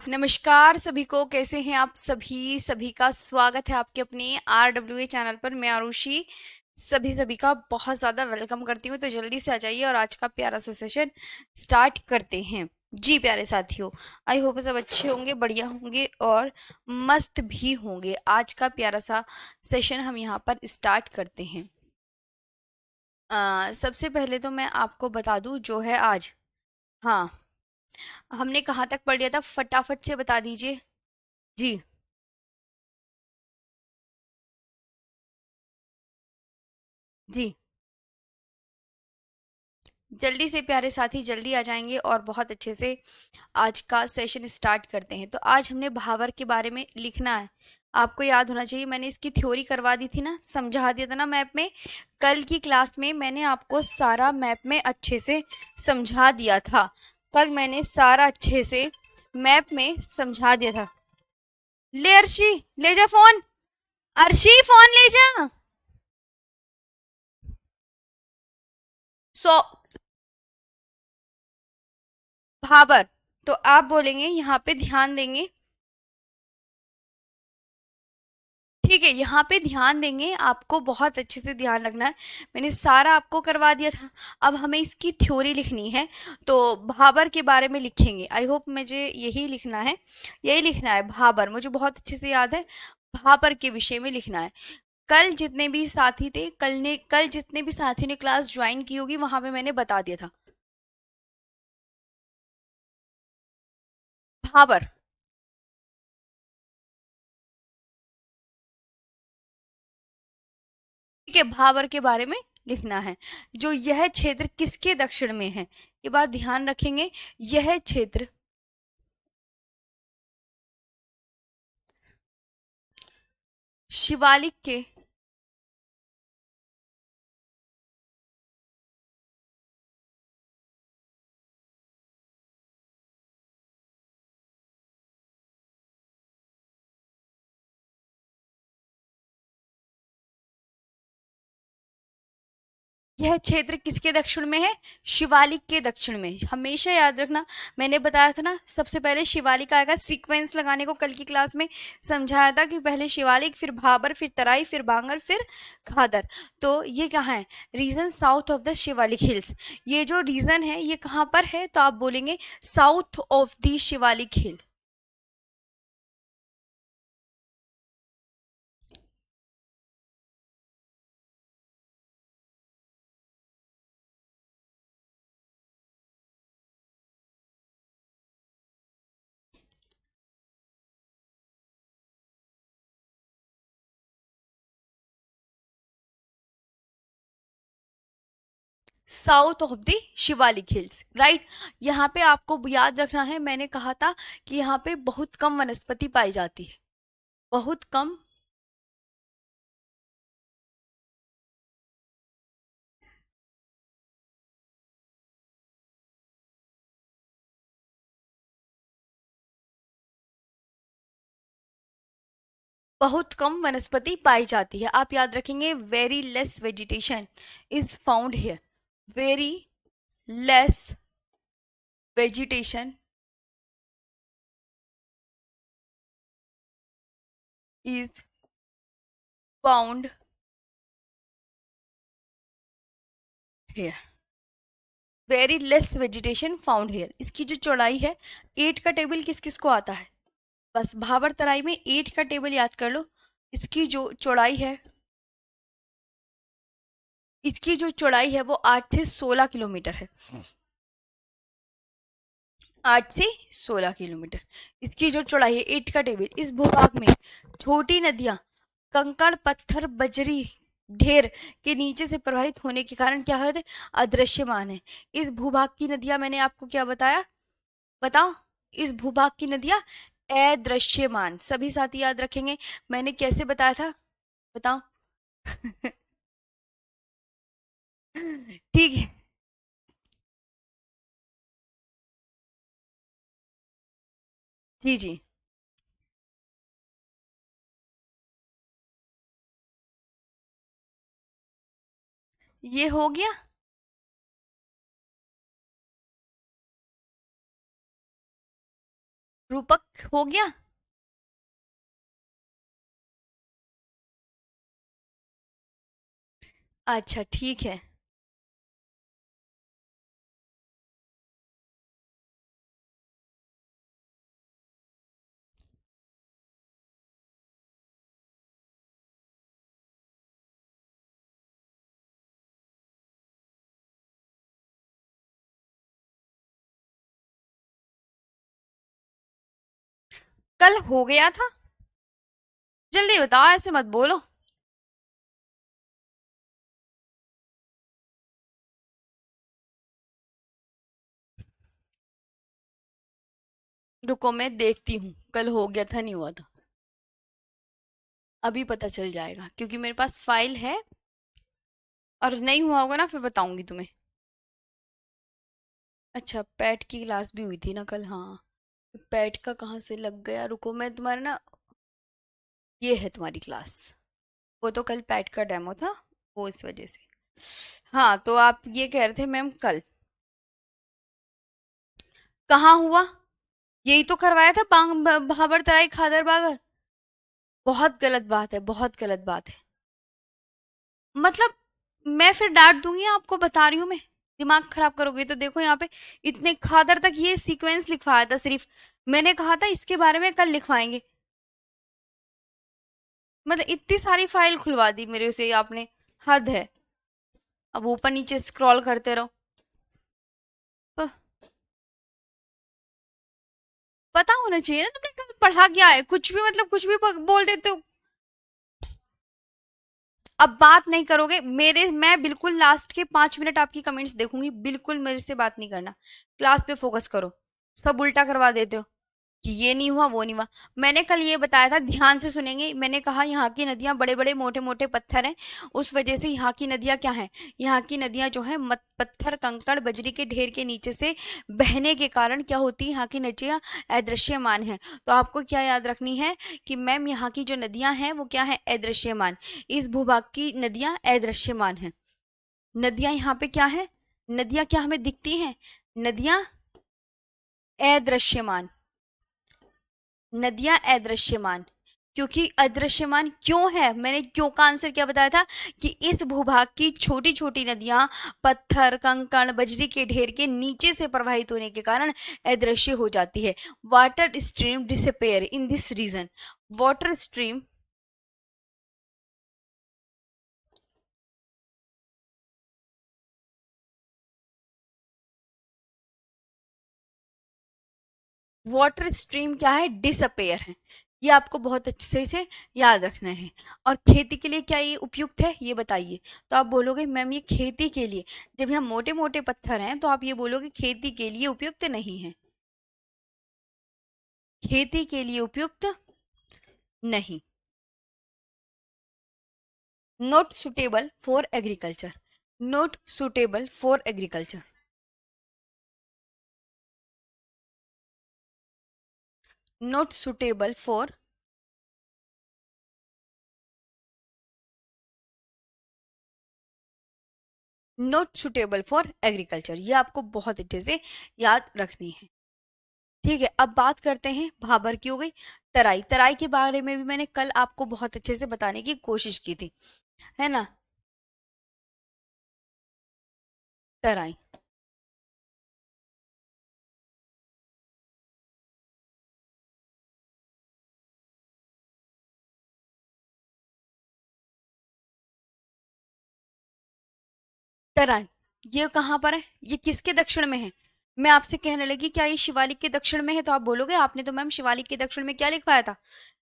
नमस्कार सभी को, कैसे हैं आप सभी। सभी का स्वागत है आपके अपने RWA चैनल पर। मैं आरुषि सभी सभी का बहुत ज़्यादा वेलकम करती हूँ। तो जल्दी से आ जाइए और आज का प्यारा सा सेशन स्टार्ट करते हैं। जी प्यारे साथियों, आई होप सब अच्छे होंगे, बढ़िया होंगे और मस्त भी होंगे। आज का प्यारा सा सेशन हम यहाँ पर स्टार्ट करते हैं। सबसे पहले तो मैं आपको बता दूं जो है आज। हाँ, हमने कहाँ तक पढ़ लिया था, फटाफट से बता दीजिए। जी जी, जल्दी से प्यारे साथी जल्दी आ जाएंगे और बहुत अच्छे से आज का सेशन स्टार्ट करते हैं। तो आज हमने भावर के बारे में लिखना है। आपको याद होना चाहिए, मैंने इसकी थ्योरी करवा दी थी ना, समझा दिया था ना मैप में। कल की क्लास में मैंने आपको सारा मैप में अच्छे से समझा दिया था। कल मैंने सारा अच्छे से मैप में समझा दिया था। ले अर्शी, ले जा फोन। अर्शी फोन ले जा। सो भाबर, तो आप बोलेंगे यहाँ पे ध्यान देंगे। ठीक है, यहाँ पे ध्यान देंगे, आपको बहुत अच्छे से ध्यान रखना है। मैंने सारा आपको करवा दिया था। अब हमें इसकी थ्योरी लिखनी है। तो भाबर के बारे में लिखेंगे। आई होप मुझे यही लिखना है, यही लिखना है भाबर, मुझे बहुत अच्छे से याद है। भाबर के विषय में लिखना है। कल जितने भी साथी थे, कल जितने भी साथी ने क्लास ज्वाइन की होगी, वहां पे मैंने बता दिया था भाबर। ठीक है, भाबर के बारे में लिखना है। जो यह क्षेत्र किसके दक्षिण में है, ये बात ध्यान रखेंगे। यह क्षेत्र शिवालिक के यह क्षेत्र किसके दक्षिण में है, शिवालिक के दक्षिण में। हमेशा याद रखना, मैंने बताया था ना, सबसे पहले शिवालिक आएगा। सीक्वेंस लगाने को कल की क्लास में समझाया था कि पहले शिवालिक, फिर भाबर, फिर तराई, फिर बांगर, फिर खादर। तो ये कहाँ है, region south of the Shivalik hills. ये जो रीजन है ये कहाँ पर है, तो आप बोलेंगे south of the Shivalik hill. South of the Shivalik hills, right. यहाँ पे आपको याद रखना है, मैंने कहा था कि यहाँ पे बहुत कम वनस्पति पाई जाती है, बहुत कम। बहुत कम वनस्पति पाई जाती है, आप याद रखेंगे। Very less vegetation is found here. Very less vegetation is found here. Very less vegetation found here, इसकी जो चौड़ाई है, 8 का टेबल किस किस को आता है, बस भाबर तराई में 8 का टेबल याद कर लो। इसकी जो चौड़ाई है, इसकी जो चौड़ाई है वो 8 से 16 किलोमीटर है। 8 से 16 किलोमीटर इसकी जो चौड़ाई है, 8 का टेबल। इस भूभाग में छोटी नदियां कंकड़, पत्थर, बजरी ढेर के नीचे से प्रवाहित होने के कारण क्या है, अदृश्यमान है। इस भूभाग की नदियां, मैंने आपको क्या बताया, बताओ। इस भूभाग की नदियां अदृश्यमान, सभी साथी याद रखेंगे। मैंने कैसे बताया था, बताओ। ठीक है, जी जी, ये हो गया। रूपक हो गया। अच्छा ठीक है। कल हो गया था। जल्दी बताओ, ऐसे मत बोलो। रुको मैं देखती हूँ, कल हो गया था नहीं हुआ था। अभी पता चल जाएगा क्योंकि मेरे पास फाइल है। और नहीं हुआ होगा ना फिर बताऊंगी तुम्हें। अच्छा, पैट की क्लास भी हुई थी ना कल, हाँ। पैट का कहाँ से लग गया, रुको मैं तुम्हारा ना। ये है तुम्हारी क्लास। वो तो कल पैट का डेमो था, वो इस वजह से। हाँ, तो आप ये कह रहे थे मैम कल कहाँ हुआ। यही तो करवाया था, भाबर तराई खादर बागर। बहुत गलत बात है, बहुत गलत बात है। मतलब मैं फिर डांट दूंगी आपको, बता रही हूँ मैं। दिमाग खराब करोगे तो देखो यहाँ पे। इतने खादर तक ये सीक्वेंस लिखवाया था सिर्फ। मैंने कहा था इसके बारे में कल लिखवाएंगे। मतलब इतनी सारी फाइल खुलवा दी मेरे से आपने। हद है। अब ऊपर नीचे स्क्रॉल करते रहो। प- पता होना चाहिए ना तुमने कल पढ़ा क्या है, कुछ भी मतलब कुछ भी बोल देते हो। अब बात नहीं करोगे मेरे, मैं बिल्कुल लास्ट के 5 मिनट आपकी कमेंट्स देखूंगी, बिल्कुल मेरे से बात नहीं करना। क्लास पे फोकस करो। सब उल्टा करवा देते हो कि ये नहीं हुआ वो नहीं हुआ। मैंने कल ये बताया था, ध्यान से सुनेंगे। मैंने कहा यहाँ की नदियां बड़े बड़े मोटे मोटे पत्थर हैं। उस वजह से यहाँ की नदियां क्या हैं, यहाँ की नदियां जो है मत पत्थर कंकड़ बजरी के ढेर के नीचे से बहने के कारण क्या होती है, यहाँ की नदियां अदृश्यमान है। तो आपको क्या याद रखनी है कि मैम यहाँ की जो नदियां हैं वो क्या है, अदृश्यमान। इस भूभाग की नदियां अदृश्यमान है। नदियां यहाँ पे क्या है, नदियां क्या हमें दिखती हैं, नदियां अदृश्यमान। नदियां अदृश्यमान। क्योंकि अदृश्यमान क्यों है, मैंने क्यों का आंसर क्या बताया था कि इस भूभाग की छोटी छोटी नदियां पत्थर कंकड़ बजरी के ढेर के नीचे से प्रवाहित होने के कारण अदृश्य हो जाती है। Water stream disappear in this region. Water stream, water stream क्या है, डिसअपेयर है। ये आपको बहुत अच्छे से याद रखना है। और खेती के लिए क्या ये उपयुक्त है, ये बताइए। तो आप बोलोगे मैम ये खेती के लिए, जब यहाँ मोटे मोटे पत्थर हैं तो आप ये बोलोगे खेती के लिए उपयुक्त नहीं है। खेती के लिए उपयुक्त नहीं। Not suitable for agriculture. Not suitable for agriculture. Not suitable for, not suitable for agriculture, ये आपको बहुत अच्छे से याद रखनी है। ठीक है, अब बात करते हैं भाबर की हो गई। तराई, तराई के बारे में भी मैंने कल आपको बहुत अच्छे से बताने की कोशिश की थी, है ना। तराई, तराई ये कहाँ पर है, ये किसके दक्षिण में है। मैं आपसे कहने लगी क्या ये शिवालिक के दक्षिण में है, तो आप बोलोगे आपने तो मैम शिवालिक के दक्षिण में क्या लिखवाया था।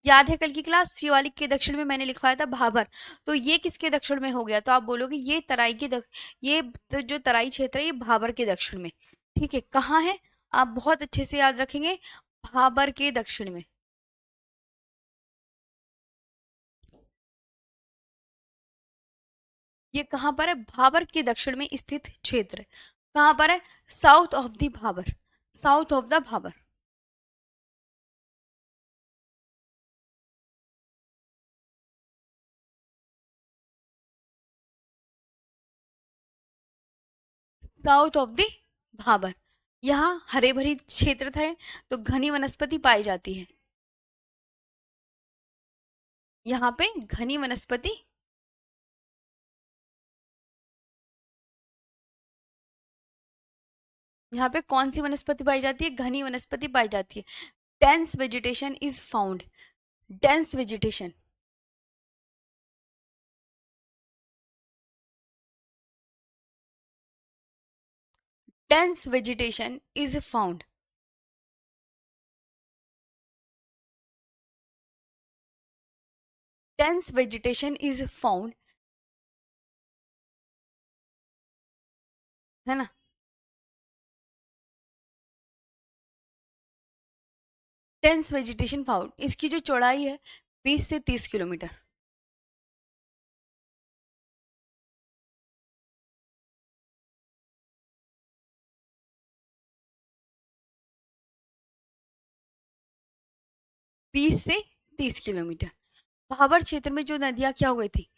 याद है कल की क्लास, शिवालिक के दक्षिण में मैंने लिखवाया था भाबर। तो ये किसके दक्षिण में हो गया, तो आप बोलोगे ये तराई के ये तो जो तराई क्षेत्र है ये भाबर के दक्षिण में। ठीक है, कहाँ है, आप बहुत अच्छे से याद रखेंगे। भाबर के दक्षिण में। ये कहाँ पर है, भाबर के दक्षिण में स्थित क्षेत्र है। कहाँ पर है, south of the Bhabar. South of the Bhabar. South of the Bhabar. यहाँ हरे भरी क्षेत्र थे तो घनी वनस्पति पाई जाती है। यहाँ पे घनी वनस्पति, यहाँ पे कौन सी वनस्पति पाई जाती है? घनी वनस्पति पाई जाती है। Dense vegetation is found. Dense vegetation, dense vegetation is found. Dense vegetation is found, है ना? डेंस वेजिटेशन फाउंड, इसकी जो चौड़ाई है 20 से 30 किलोमीटर। 20 से 30 किलोमीटर। भाबर क्षेत्र में जो नदियां क्या हो गई थी?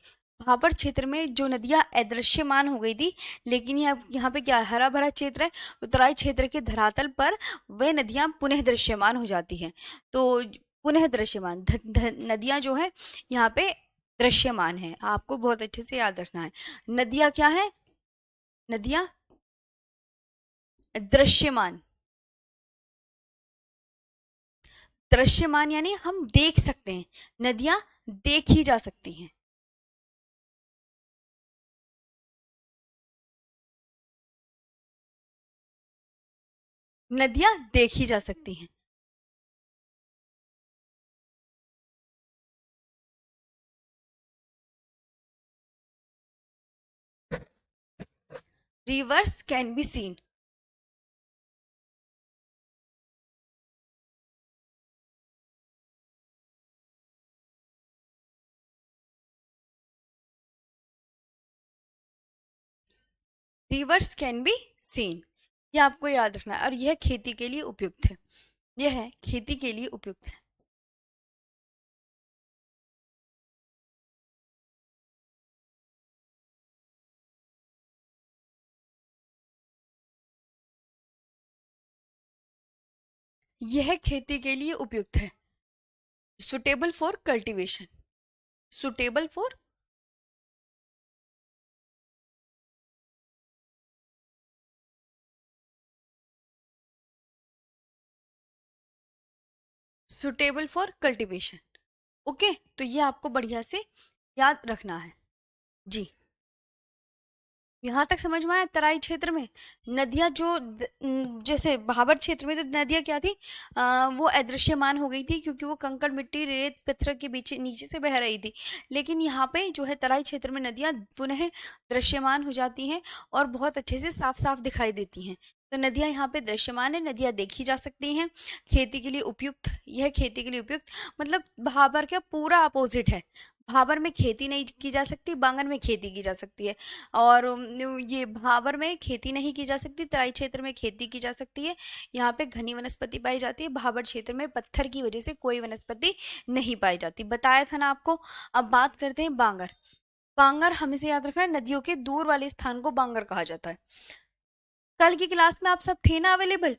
भाबर क्षेत्र में जो नदियां अदृश्यमान हो गई थी, लेकिन यहाँ पे क्या है, हरा भरा क्षेत्र है, तो तराई क्षेत्र के धरातल पर वे नदियां पुनः दृश्यमान हो जाती हैं। तो पुनः दृश्यमान नदियां जो है यहाँ पे दृश्यमान है, आपको बहुत अच्छे से याद रखना है। नदियां क्या है? नदियां दृश्यमान। दृश्यमान यानी हम देख सकते हैं, नदियां देखी जा सकती हैं। नदियां देखी जा सकती हैं। Reverse can be seen. Reverse can be seen, ये आपको याद रखना है, और यह खेती के लिए उपयुक्त है। यह है खेती के लिए उपयुक्त है। यह खेती के लिए उपयुक्त है। Suitable for cultivation. Suitable for, suitable for cultivation. Okay, तो ये आपको बढ़िया से याद रखना है जी। यहाँ तक समझ में आया? तराई क्षेत्र में नदियां जो जैसे भाबर क्षेत्र में तो नदियां क्या थी, वो अदृश्यमान हो गई थी, क्योंकि वो कंकड़ मिट्टी रेत पत्थर के बीच नीचे से बह रही थी। लेकिन यहाँ पे जो है तराई क्षेत्र में नदियां पुनः दृश्यमान हो जाती हैं और बहुत अच्छे से साफ साफ दिखाई देती हैं। तो नदियां यहाँ पे दृश्यमान है, नदियां देखी जा सकती हैं। खेती के लिए उपयुक्त, यह खेती के लिए उपयुक्त, मतलब भाबर का पूरा अपोजिट है। भाबर में खेती नहीं की जा सकती, बांगन में खेती की जा सकती है। और ये भाबर में खेती नहीं की जा सकती, तराई क्षेत्र में खेती की जा सकती है। यहाँ पे घनी वनस्पति पाई जाती है, भाबर क्षेत्र में पत्थर की वजह से कोई वनस्पति नहीं पाई जाती, बताया था ना आपको। अब बात करते हैं बांगर। बांगर हमेशा याद रखना, नदियों के दूर वाले स्थान को बांगर कहा जाता है। कल की क्लास में आप सब थे ना अवेलेबल?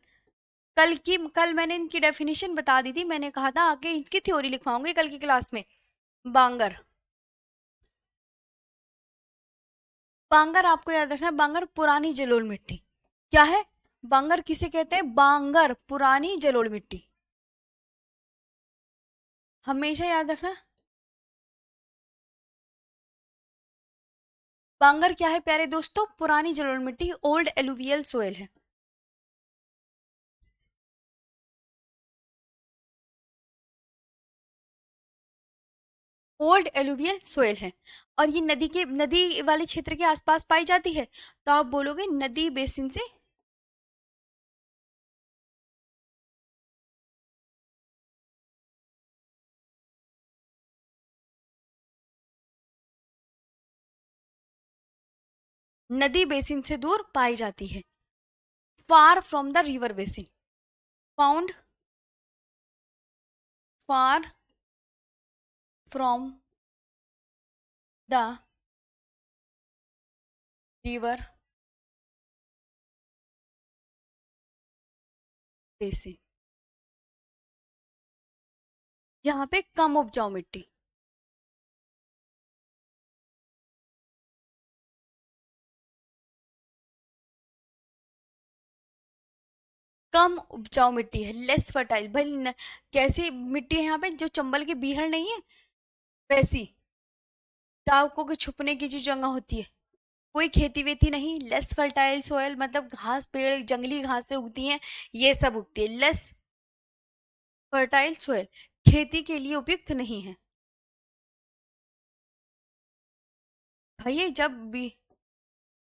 कल मैंने इनकी डेफिनेशन बता दी थी, मैंने कहा था आगे इसकी थ्योरी लिखवाऊंगी कल की क्लास में। बांगर, बांगर आपको याद रखना है, बांगर पुरानी जलोढ़ मिट्टी। क्या है? बांगर किसे कहते हैं? बांगर पुरानी जलोढ़ मिट्टी, हमेशा याद रखना। बांगर क्या है प्यारे दोस्तों? पुरानी जलोढ़ मिट्टी, ओल्ड एलुवियल सोयल है। ओल्ड एलुवियल सोयल है, और ये नदी वाले क्षेत्र के आसपास पाई जाती है। तो आप बोलोगे नदी बेसिन से, नदी बेसिन से दूर पाई जाती है। Far from the river basin, found far from the river basin. यहाँ पे कम उपजाऊ मिट्टी। कम उपजाऊ मिट्टी है, लेस फर्टाइल भाई कैसी मिट्टी है यहाँ पे, जो चंबल की बीहड़ नहीं है वैसी, टावकों के छुपने की जो जगह होती है। कोई खेती वेती नहीं, लेस फर्टाइल सोयल मतलब घास पेड़ जंगली घास से उगती हैं, ये सब उगती है। लेस फर्टाइल सोयल खेती के लिए उपयुक्त नहीं है। भैया जब भी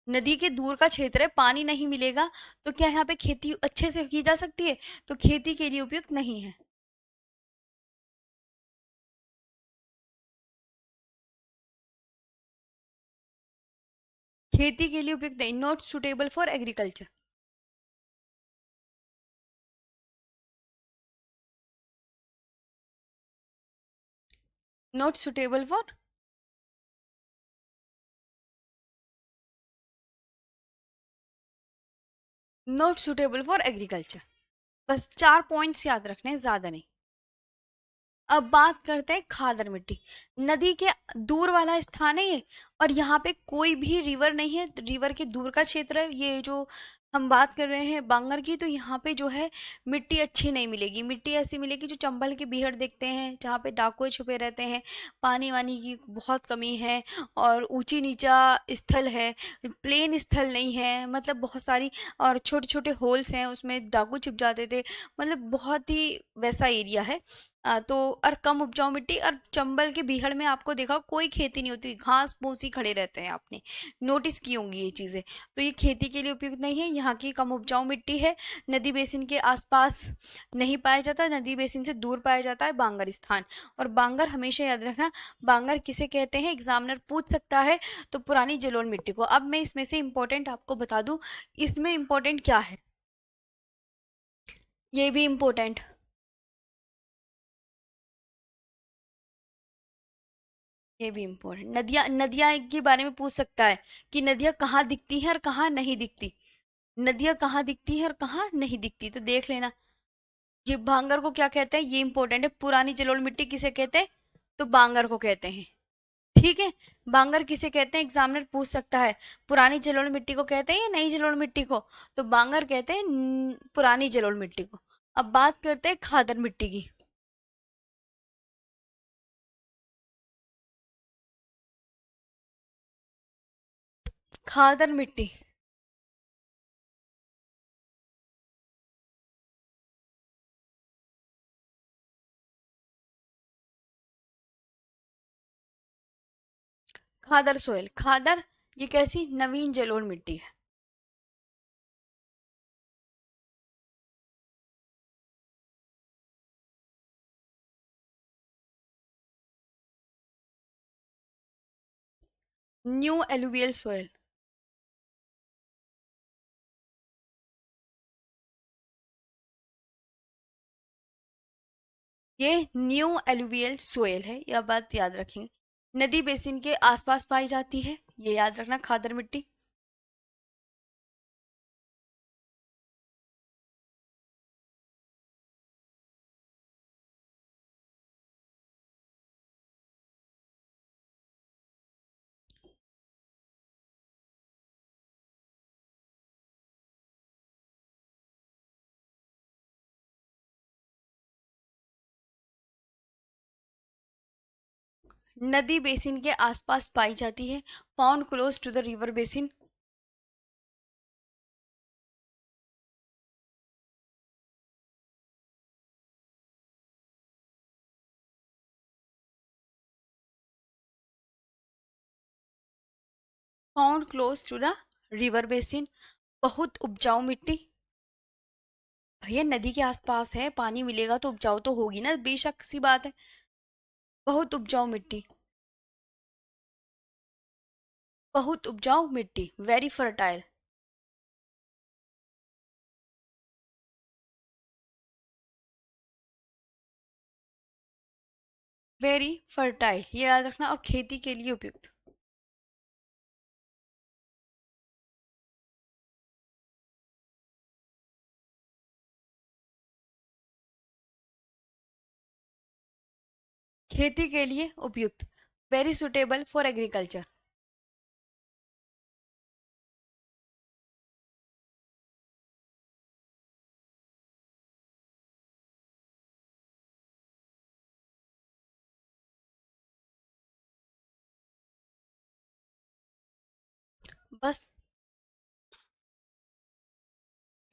नदी के दूर का क्षेत्र है, पानी नहीं मिलेगा, तो क्या यहाँ पे खेती अच्छे से की जा सकती है? तो खेती के लिए उपयुक्त नहीं है। खेती के लिए उपयुक्त नहीं, not suitable for agriculture. Not suitable for, not suitable for agriculture. बस 4 पॉइंट्स याद रखने हैं, ज्यादा नहीं। अब बात करते हैं खादर मिट्टी। नदी के दूर वाला स्थान है ये, और यहाँ पे कोई भी रिवर नहीं है, रिवर के दूर का क्षेत्र है ये जो हम बात कर रहे हैं बांगर की। तो यहाँ पे जो है मिट्टी अच्छी नहीं मिलेगी, मिट्टी ऐसी मिलेगी जो चंबल के बीहड़ देखते हैं जहाँ पे डाकुए छुपे रहते हैं, पानी वानी की बहुत कमी है, और ऊंची नीचा स्थल है, प्लेन स्थल नहीं है, मतलब बहुत सारी, और छोटे छोटे होल्स हैं उसमें डाकू छुप जाते थे, मतलब बहुत ही वैसा एरिया है। तो और कम उपजाऊ मिट्टी, और चंबल के बीहड़ में आपको देखा कोई खेती नहीं होती, घास फूस ही खड़े रहते हैं, आपने नोटिस की होंगी ये चीज़ें। तो ये खेती के लिए उपयुक्त नहीं है, यहाँ की कम उपजाऊ मिट्टी है। नदी बेसिन के आसपास नहीं पाया जाता, नदी बेसिन से दूर पाया जाता है बांगर स्थान। और बांगर हमेशा याद रखना, बांगर किसे कहते हैं एग्जामिनर पूछ सकता है, तो पुरानी जलोढ़ मिट्टी को। अब मैं इसमें से इंपॉर्टेंट आपको बता दूं, इसमें इंपॉर्टेंट क्या है, ये भी इंपॉर्टेंट। ये भी इम्पोर्टेंट, नदियां, नदियां के बारे में पूछ सकता है कि नदियां कहाँ दिखती हैं और कहाँ नहीं दिखती, नदियां कहाँ दिखती हैं और कहाँ नहीं दिखती, तो देख लेना। ये भांगर को क्या कहते हैं, ये इंपॉर्टेंट है। पुरानी जलोढ़ मिट्टी किसे कहते हैं, तो बांगर को कहते हैं। ठीक है, बांगर किसे कहते हैं एग्जामिनर पूछ सकता है, पुरानी जलोढ़ मिट्टी को कहते हैं या नई जलोढ़ मिट्टी को, तो बांगर कहते हैं पुरानी जलोढ़ मिट्टी को। अब बात करते हैं खादर मिट्टी की। खादर मिट्टी, खादर सोयल, खादर ये कैसी नवीन जलोढ़ मिट्टी है। न्यू एलुवियल सोयल, ये न्यू एलुवियल सोयल है, यह बात याद रखेंगे। नदी बेसिन के आसपास पाई जाती है, ये याद रखना खादर मिट्टी। नदी बेसिन के आसपास पाई जाती है, found close to the river basin. Found close to the river basin, बहुत उपजाऊ मिट्टी। भैया नदी के आसपास है, पानी मिलेगा तो उपजाऊ तो होगी ना, बेशक सी बात है। बहुत उपजाऊ मिट्टी, बहुत उपजाऊ मिट्टी, वेरी फर्टाइल। वेरी फर्टाइल ये याद रखना, और खेती के लिए उपयुक्त। खेती के लिए उपयुक्त, वेरी सुटेबल फॉर एग्रीकल्चर। बस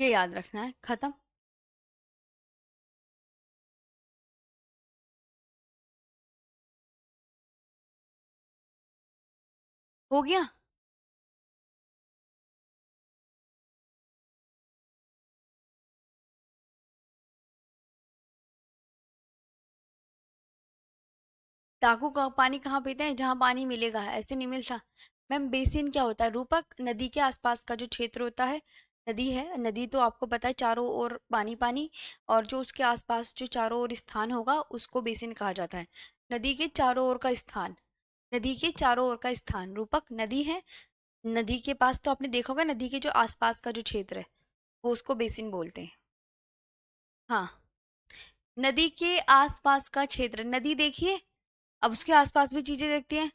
ये याद रखना है, खत्म। हो गया। डाकू का पानी कहाँ पीते हैं? जहाँ पानी मिलेगा, ऐसे नहीं मिलता। मैम बेसिन क्या होता है? रूपक नदी के आसपास का जो क्षेत्र होता है। नदी है, नदी तो आपको पता है चारों ओर पानी पानी, और जो उसके आसपास जो चारों ओर स्थान होगा उसको बेसिन कहा जाता है। नदी के चारों ओर का स्थान, नदी के चारों ओर का स्थान रूपक नदी है। नदी के पास तो आपने देखा होगा, नदी के जो आसपास का जो क्षेत्र है वो उसको बेसिन बोलते हैं। हाँ, नदी के आसपास का क्षेत्र, नदी देखिए, अब उसके आसपास भी चीजें देखती हैं।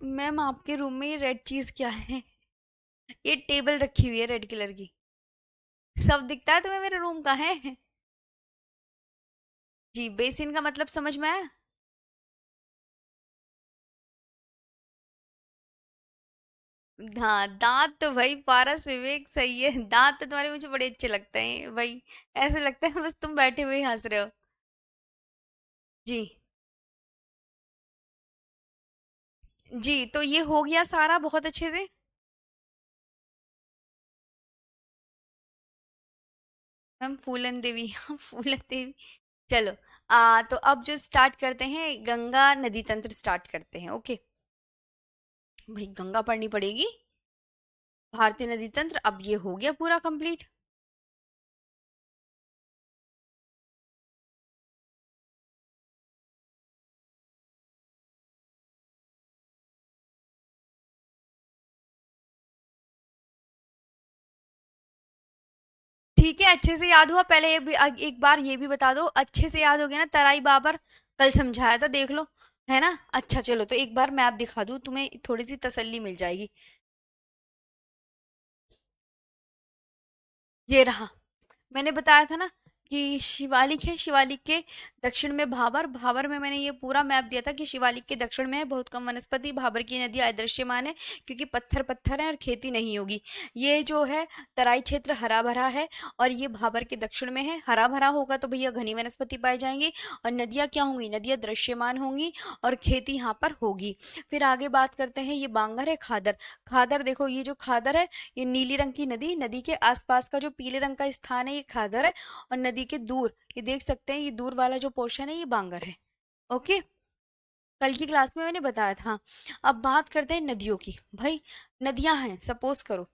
मैम आपके रूम में ये रेड चीज क्या है? ये टेबल रखी हुई है रेड कलर की। सब दिखता है तुम्हें मेरे रूम का है? जी, बेसिन का मतलब समझ में आया? हाँ, दांत तो भाई पारस विवेक सही है, दांत तो तुम्हारे मुझे बड़े अच्छे लगते हैं भाई। ऐसे लगता है बस तुम बैठे हुए ही हंस रहे हो। जी। जी, तो ये हो गया सारा बहुत अच्छे से। मैम फूलन देवी फूलन देवी। चलो, तो अब जो स्टार्ट करते हैं, गंगा नदी तंत्र स्टार्ट करते हैं, ओके। भाई गंगा पढ़नी पड़ेगी। भारतीय नदी तंत्र, अब ये हो गया पूरा कंप्लीट। ठीक है, अच्छे से याद हुआ। पहले एक बार ये भी बता दो, अच्छे से याद हो गया ना? तराई बाबर कल समझाया था, देख लो। है ना? अच्छा चलो, तो एक बार मैप दिखा दूं तुम्हें, थोड़ी सी तसल्ली मिल जाएगी। ये रहा। मैंने बताया था ना कि शिवालिक है, शिवालिक के दक्षिण में भाबर, भाबर में मैंने ये पूरा मैप दिया था कि शिवालिक के दक्षिण में है बहुत कम वनस्पति, भाबर की नदी अदृश्यमान है क्योंकि पत्थर पत्थर है और खेती नहीं होगी। ये जो है तराई क्षेत्र हरा भरा है, और ये भाबर के दक्षिण में है। हरा भरा होगा तो भैया घनी वनस्पति पाई जाएंगी, और नदियाँ क्या होंगी? नदियाँ दृश्यमान होंगी, और खेती यहाँ पर होगी। फिर आगे बात करते हैं, ये बांगर है, खादर। खादर देखो, ये जो खादर है, ये नीली रंग की नदी, नदी के आसपास का जो पीले रंग का स्थान है ये खादर है, और नदी के दूर ये देख सकते हैं, ये दूर वाला जो पोर्शन है ये बांगर है। ओके, कल की क्लास में मैंने बताया था। अब बात करते हैं नदियों की। भाई नदियां हैं, सपोज करो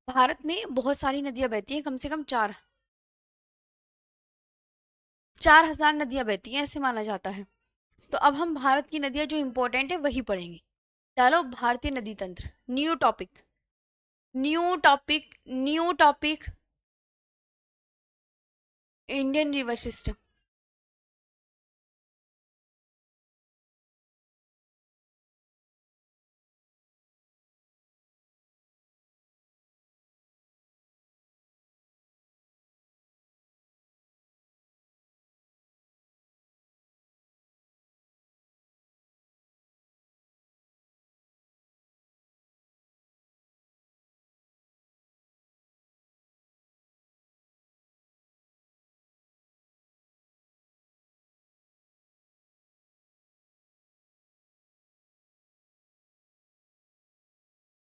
भारत में बहुत सारी नदियां बहती हैं, कम से कम 4,000 नदियां बहती हैं ऐसे माना जाता है। तो अब हम भारत की नदियां जो इंपॉर्टेंट है वही पढ़ेंगे। डालो भारतीय नदी तंत्र, new topic, new topic, new topic, Indian river system.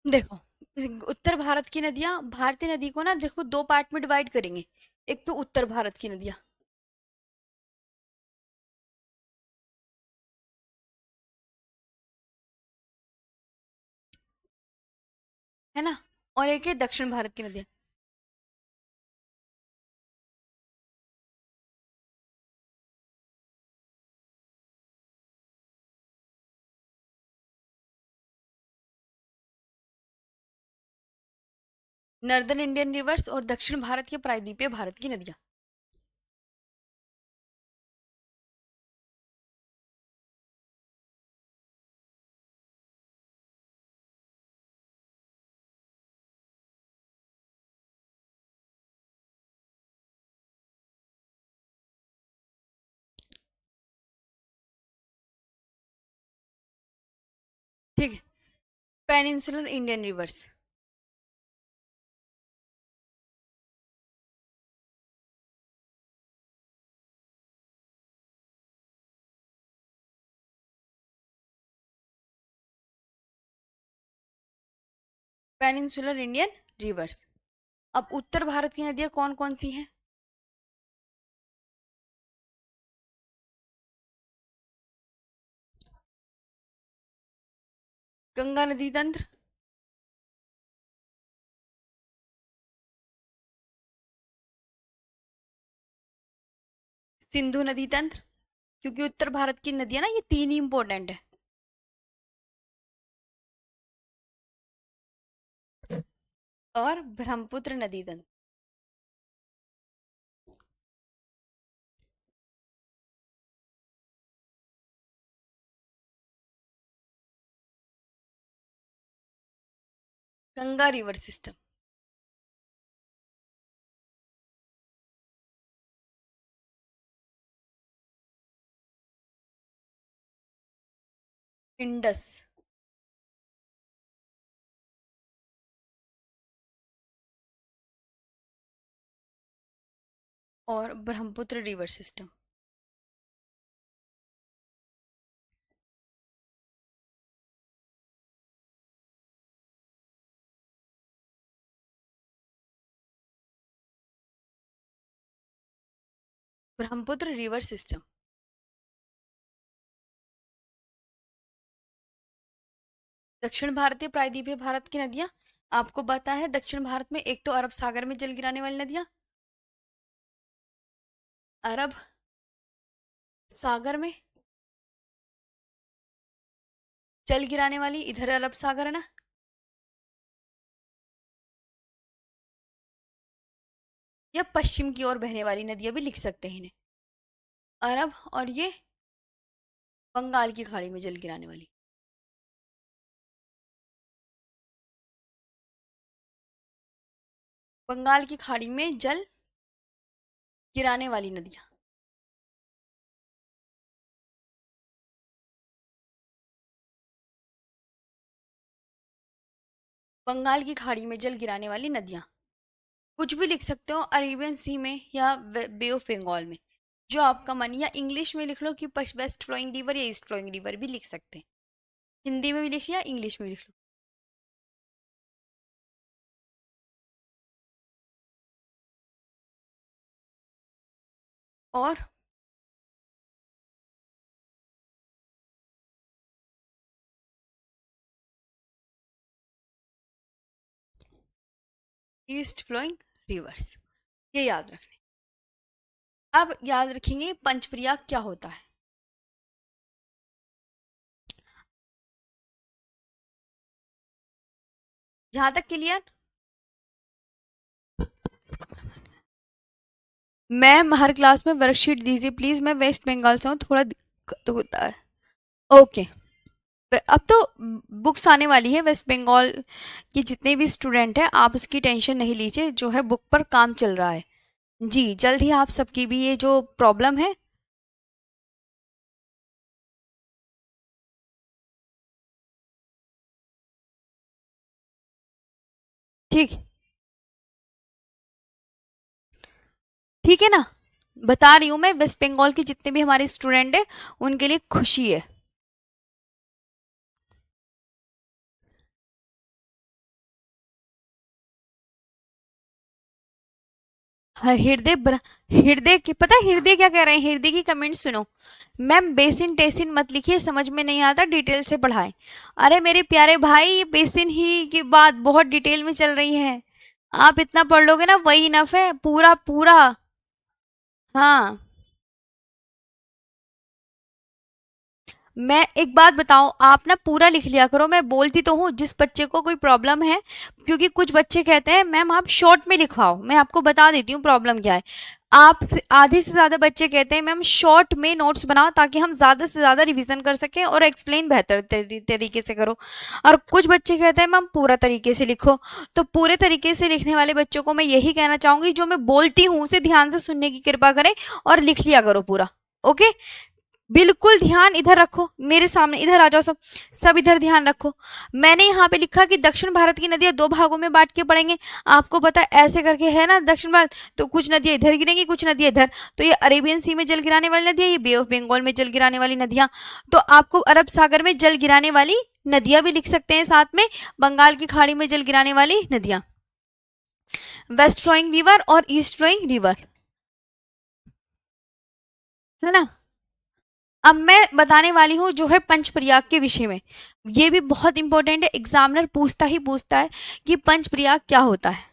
देखो, उत्तर भारत की नदियां, भारतीय नदी को ना देखो दो पार्ट में डिवाइड करेंगे। एक तो उत्तर भारत की नदियां, है ना, और एक है दक्षिण भारत की नदियां। नर्दर्न इंडियन रिवर्स और दक्षिण भारत के प्रायद्वीपीय भारत की नदियां। ठीक है, peninsular Indian reverse. Peninsular Indian reverse. अब उत्तर भारत की नदियां कौन कौन सी हैं? गंगा नदी तंत्र, सिंधु नदी तंत्र, क्योंकि उत्तर भारत की नदियां ना ये तीन ही इंपॉर्टेंट है। और ब्रह्मपुत्र नदी तंत्र। Ganga river system. इंडस। और Brahmaputra river system. Brahmaputra river system. दक्षिण भारतीय प्रायद्वीपीय भारत की नदियां, आपको पता है दक्षिण भारत में एक तो अरब सागर में जल गिराने वाली नदियां, अरब सागर में जल गिराने वाली, इधर अरब सागर है ना। या पश्चिम की ओर बहने वाली नदियां भी लिख सकते हैं इन्हें, अरब, और ये बंगाल की खाड़ी में जल गिराने वाली। बंगाल की खाड़ी में जल गिराने वाली नदियां। बंगाल की खाड़ी में जल गिराने वाली नदियां, कुछ भी लिख सकते हो, अरेबियन सी में या बे ऑफ बंगाल में, जो आपका मन, या इंग्लिश में लिख लो कि वेस्ट फ्लोइंग रिवर या ईस्ट फ्लोइंग रिवर भी लिख सकते हैं। हिंदी में भी लिख या इंग्लिश में भी लिख लो। और ईस्ट फ्लोइंग रिवर्स, ये याद रखने। अब याद रखेंगे पंचप्रयाग क्या होता है। जहां तक क्लियर। मैम हर क्लास में वर्कशीट दीजिए प्लीज, मैं वेस्ट बंगाल से हूँ, थोड़ा दिक्कत होता है। ओके, अब तो बुक्स आने वाली है वेस्ट बंगाल की, जितने भी स्टूडेंट हैं आप उसकी टेंशन नहीं लीजिए, जो है बुक पर काम चल रहा है। जी जल्द ही आप सबकी भी ये जो प्रॉब्लम है। ठीक, ठीक है ना, बता रही हूँ मैं, वेस्ट बंगाल के जितने भी हमारे स्टूडेंट हैं उनके लिए खुशी है। हाँ, हृदय की पता है, हृदय क्या कह रहे हैं, हृदय की कमेंट सुनो। मैम बेसिन टेसिन मत लिखिए, समझ में नहीं आता, डिटेल से पढ़ाएं। अरे मेरे प्यारे भाई, ये बेसिन ही की बात बहुत डिटेल में चल रही है, आप इतना पढ़ लोगे ना वही इनफ है, पूरा पूरा। हाँ, मैं एक बात बताओ, आप ना पूरा लिख लिया करो, मैं बोलती तो हूँ जिस बच्चे को कोई प्रॉब्लम है, क्योंकि कुछ बच्चे कहते हैं मैम आप शॉर्ट में लिखवाओ, मैं आपको बता देती हूँ प्रॉब्लम क्या है। आप आधे से ज्यादा बच्चे कहते हैं मैम शॉर्ट में नोट्स बनाओ ताकि हम ज्यादा से ज्यादा रिवीजन कर सकें और एक्सप्लेन बेहतर तरीके से करो, और कुछ बच्चे कहते हैं मैम पूरा तरीके से लिखो। तो पूरे तरीके से लिखने वाले बच्चों को मैं यही कहना चाहूंगी, जो मैं बोलती हूँ उसे ध्यान से सुनने की कृपा करें और लिख लिया करो पूरा। ओके, बिल्कुल ध्यान इधर रखो, मेरे सामने इधर आ जाओ सब, सब इधर ध्यान रखो। मैंने यहाँ पे लिखा कि दक्षिण भारत की नदियां दो भागों में बांट के पढ़ेंगे। आपको पता है ऐसे करके है ना, दक्षिण भारत तो कुछ नदियां इधर गिरेंगी, कुछ नदियां इधर। तो ये अरेबियन सी में जल गिराने वाली नदियां, ये बे ऑफ बंगाल में जल गिराने वाली नदियां। तो आपको अरब सागर में जल गिराने वाली नदियां भी लिख सकते हैं साथ में, बंगाल की खाड़ी में जल गिराने वाली नदियां, वेस्ट फ्लोइंग रिवर और ईस्ट फ्लोइंग रिवर, है ना। अब मैं बताने वाली हूँ जो है पंचप्रयाग के विषय में। ये भी बहुत इंपॉर्टेंट है, एग्जामिनर पूछता ही पूछता है कि पंचप्रयाग क्या होता है।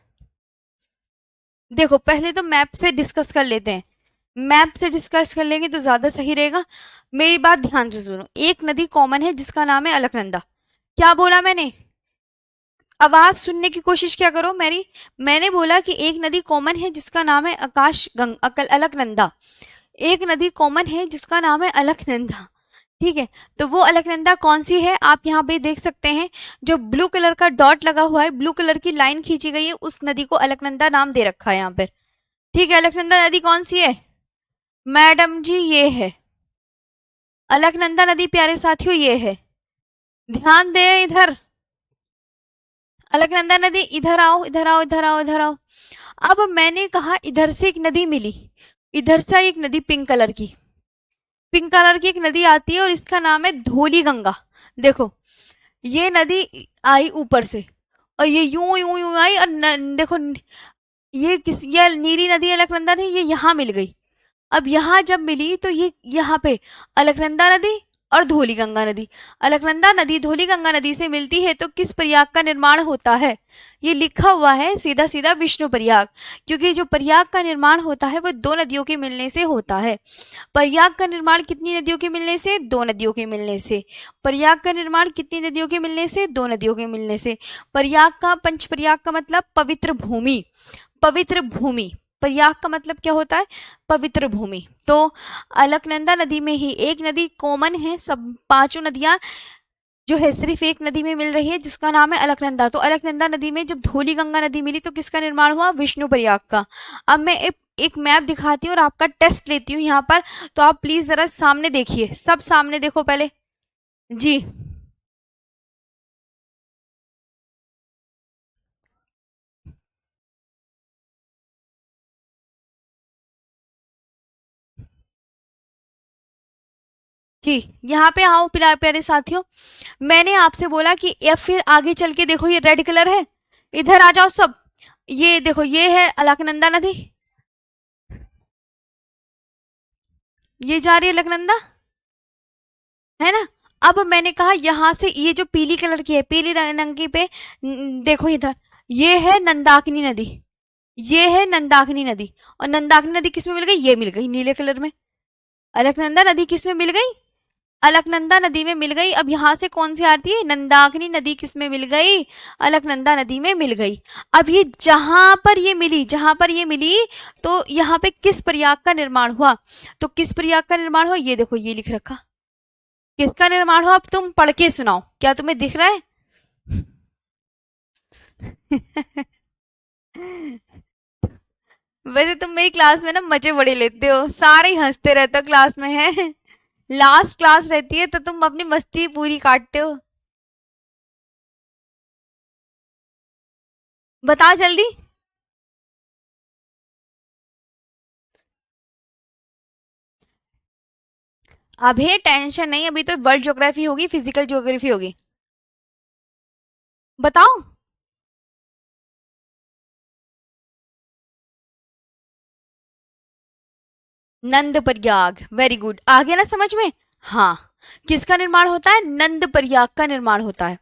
देखो पहले तो मैप से डिस्कस कर लेते हैं, मैप से डिस्कस कर लेंगे तो ज्यादा सही रहेगा। मेरी बात ध्यान से सुनो, एक नदी कॉमन है जिसका नाम है अलकनंदा। क्या बोला मैंने? आवाज सुनने की कोशिश क्या करो मेरी। मैंने बोला कि एक नदी कॉमन है जिसका नाम है अलकनंदा। एक नदी कॉमन है जिसका नाम है अलकनंदा, ठीक है। तो वो अलकनंदा कौन सी है, आप यहाँ पे देख सकते हैं, जो ब्लू कलर का डॉट लगा हुआ है, ब्लू कलर की लाइन खींची गई है, उस नदी को अलकनंदा नाम दे रखा है यहाँ पर, ठीक है। अलकनंदा नदी कौन सी है मैडम जी? ये है अलकनंदा नदी, प्यारे साथियों ये है। ध्यान दे इधर, अलकनंदा नदी, इधर आओ इधर आओ इधर आओ इधर आओ। अब मैंने कहा इधर से एक नदी मिली, इधर से एक नदी पिंक कलर की, पिंक कलर की एक नदी आती है और इसका नाम है धौली गंगा। देखो ये नदी आई ऊपर से और ये यूं यूं यूं आई और देखो ये नीली नदी अलकनंदा थी, ये यहाँ मिल गई। अब यहाँ जब मिली तो ये यहाँ पे अलकनंदा नदी और धौली गंगा नदी, अलकनंदा नदी धौली गंगा नदी से मिलती है तो किस प्रयाग का निर्माण होता है? ये लिखा हुआ है सीधा सीधा विष्णु प्रयाग, क्योंकि जो प्रयाग का निर्माण होता है वो दो नदियों के मिलने से होता है। प्रयाग का निर्माण कितनी नदियों के मिलने से? दो नदियों के मिलने से। प्रयाग का निर्माण कितनी नदियों के मिलने से? दो नदियों के मिलने से। प्रयाग का, पंचप्रयाग का मतलब पवित्र भूमि, पवित्र भूमि। प्रयाग का मतलब क्या होता है? पवित्र भूमि। तो अलकनंदा नदी में ही एक नदी कॉमन है, सब पांचों नदियां जो है सिर्फ एक नदी में मिल रही है जिसका नाम है अलकनंदा। तो अलकनंदा नदी में जब धौली गंगा नदी मिली तो किसका निर्माण हुआ? विष्णु प्रयाग का। अब मैं एक मैप दिखाती हूँ और आपका टेस्ट लेती हूँ यहाँ पर, तो आप प्लीज जरा सामने देखिए, सब सामने देखो पहले जी। जी यहाँ पे आओ प्यारे प्यारे साथियों, मैंने आपसे बोला कि या फिर आगे चल के देखो ये रेड कलर है, इधर आ जाओ सब। ये देखो ये है अलकनंदा नदी, ये जा रही है अलकनंदा, है ना। अब मैंने कहा यहाँ से ये जो पीली कलर की है, पीली रंग की पे देखो इधर, ये है नंदाकिनी नदी, ये है नंदाकिनी नदी। और नंदाकिनी नदी किस में मिल गई? ये मिल गई नीले कलर में। अलकनंदा नदी किस में मिल गई? अलकनंदा नदी में मिल गई। अब यहाँ से कौन सी आती है? नंदाकिनी नदी किस में मिल गई? अलकनंदा नदी में मिल गई। अब ये जहां पर ये मिली, जहां पर ये मिली तो यहाँ पे किस प्रयाग का निर्माण हुआ? तो किस प्रयाग का निर्माण हुआ? ये देखो ये लिख रखा, किसका निर्माण हुआ? अब तुम पढ़ के सुनाओ, क्या तुम्हें दिख रहा है? वैसे तुम मेरी क्लास में ना मजे बड़े लेते हो, सारे ही हंसते रहते हो क्लास में, है लास्ट क्लास रहती है तो तुम अपनी मस्ती पूरी काटते हो। बताओ जल्दी। अभी टेंशन नहीं, अभी तो वर्ल्ड ज्योग्राफी होगी, फिजिकल ज्योग्राफी होगी। बताओ। नंद प्रयाग, वेरी गुड, आ गया ना समझ में। हाँ, किसका निर्माण होता है? नंद प्रयाग का निर्माण होता है।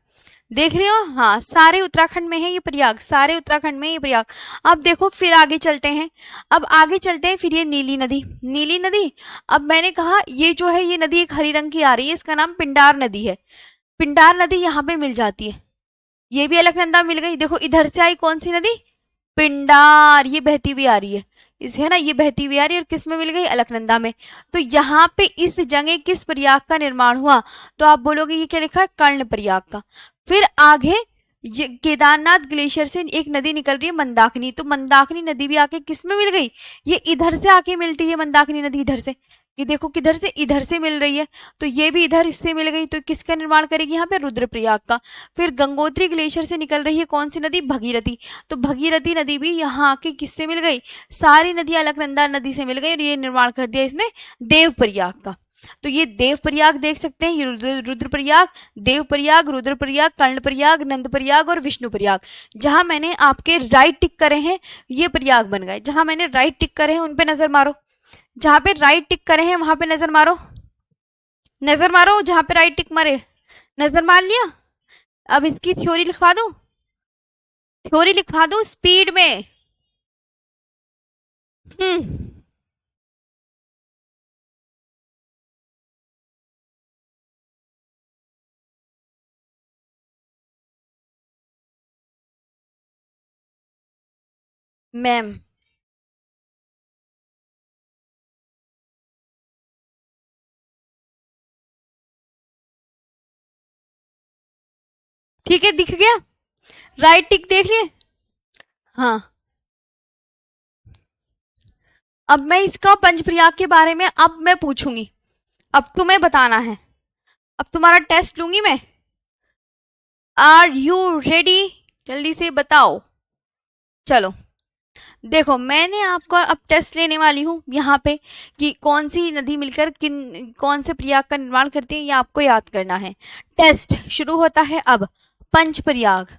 देख रहे हो, हाँ सारे उत्तराखंड में है ये प्रयाग, सारे उत्तराखंड में ये प्रयाग। अब देखो फिर आगे चलते हैं, अब आगे चलते हैं, फिर ये नीली नदी, नीली नदी। अब मैंने कहा ये जो है ये नदी एक हरी रंग की आ रही है, इसका नाम पिंडार नदी है। पिंडार नदी यहाँ पे मिल जाती है, ये भी अलकनंदा मिल गई। देखो इधर से आई कौन सी नदी, पिंडार, ये बहती हुई आ रही है, इस है ना, ये बहती हुई आ रही है, और किस में मिल गई, अलकनंदा में। तो यहाँ पे इस जगह किस प्रयाग का निर्माण हुआ, तो आप बोलोगे ये क्या लिखा है, कर्ण प्रयाग का। फिर आगे ये केदारनाथ ग्लेशियर से एक नदी निकल रही है मंदाकिनी, तो मंदाकिनी नदी भी आके किस में मिल गई, ये इधर से आके मिलती है मंदाकिनी नदी, इधर से, ये देखो किधर से, इधर से मिल रही है, तो ये भी इधर इससे मिल गई, तो किसका निर्माण करेगी यहाँ पे, रुद्रप्रयाग का। फिर गंगोत्री ग्लेशियर से निकल रही है कौन सी नदी, भगीरथी, तो भगीरथी नदी भी यहाँ आके किससे मिल गई, सारी नदी अलकनंदा नदी से मिल गई, और ये निर्माण कर दिया इसने देवप्रयाग का। तो ये देवप्रयाग देख सकते हैं, ये रुद्रप्रयाग, देवप्रयाग, रुद्रप्रयाग, कर्णप्रयाग, नंदप्रयाग और विष्णुप्रयाग। जहां मैंने आपके राइट टिक करे हैं ये प्रयाग बन गए, जहां मैंने राइट टिक करे हैं उन पे नजर मारो, जहां पे राइट टिक करे हैं वहां पे नजर मारो, नजर मारो जहां पे राइट टिक मारे, नजर मार लिया। अब इसकी थ्योरी लिखवा दूं, थ्योरी लिखवा दूं स्पीड में। हम्म, मैम ठीक है, दिख गया, राइट टिक देख लिए। हाँ, अब मैं इसका पंचप्रयाग के बारे में अब मैं पूछूंगी, अब तुम्हें बताना है, अब तुम्हारा टेस्ट लूंगी मैं। आर यू रेडी, जल्दी से बताओ। चलो देखो मैंने आपका अब टेस्ट लेने वाली हूँ यहाँ पे, कि कौन सी नदी मिलकर किन कौन से प्रयाग का निर्माण करती है, ये आपको याद करना है। टेस्ट शुरू होता है अब, पंचप्रयाग।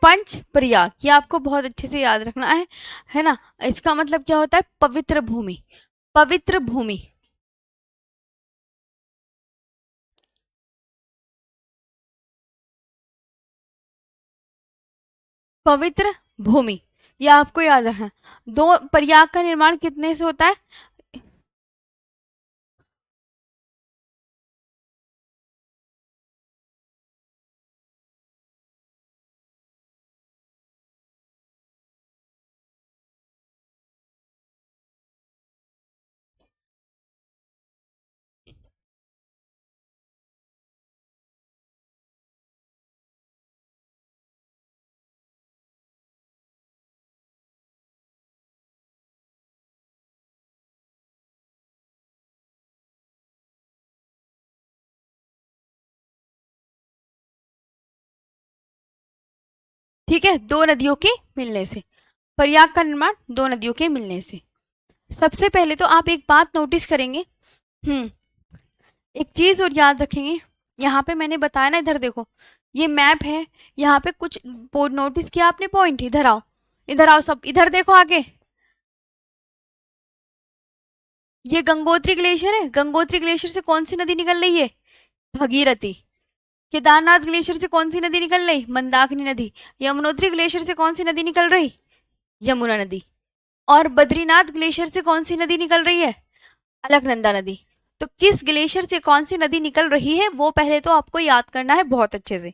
पंच प्रयाग ये आपको बहुत अच्छे से याद रखना है ना। इसका मतलब क्या होता है, पवित्र भूमि, पवित्र भूमि। पवित्र भूमि, ये आपको याद रखना। दो, प्रयाग का निर्माण कितने से होता है, ठीक है, दो नदियों के मिलने से, प्रयाग का निर्माण दो नदियों के मिलने से। सबसे पहले तो आप एक बात नोटिस करेंगे, हम्म, एक चीज और याद रखेंगे, यहाँ पे मैंने बताया ना, इधर देखो ये मैप है, यहाँ पे कुछ नोटिस किया आपने पॉइंट, इधर आओ, इधर आओ सब, इधर देखो आगे, ये गंगोत्री ग्लेशियर है, गंगोत्री ग्लेशियर से कौन सी नदी निकल रही है, भगीरथी। केदारनाथ ग्लेशियर से कौन सी नदी निकल रही, मंदाकिनी नदी। यमुनोत्री ग्लेशियर से कौन सी नदी निकल रही, यमुना नदी। और बद्रीनाथ ग्लेशियर से कौन सी नदी निकल रही है, अलकनंदा नदी। तो किस ग्लेशियर से कौन सी नदी निकल रही है वो पहले तो आपको याद करना है बहुत अच्छे से।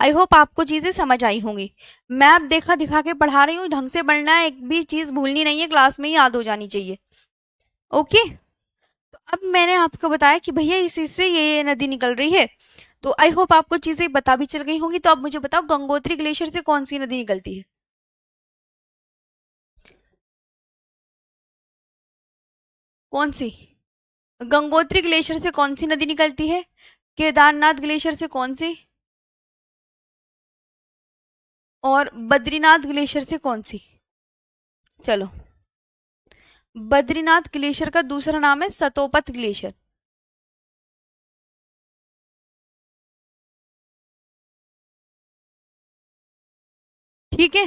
आई होप आपको चीजें समझ आई होंगी, मैप देखा दिखा के पढ़ा रही हूँ, ढंग से पढ़ना है, एक भी चीज भूलनी नहीं है, क्लास में ही याद हो जानी चाहिए। ओके, तो अब मैंने आपको बताया कि भैया इस इससे ये नदी निकल रही है, तो आई होप आपको चीजें बता भी चल गई होंगी। तो अब मुझे बताओ गंगोत्री ग्लेशियर से कौन सी नदी निकलती है, कौन सी, गंगोत्री ग्लेशियर से कौन सी नदी निकलती है, केदारनाथ ग्लेशियर से कौन सी, और बद्रीनाथ ग्लेशियर से कौन सी। चलो, बद्रीनाथ ग्लेशियर का दूसरा नाम है सतोपत ग्लेशियर, ठीक है।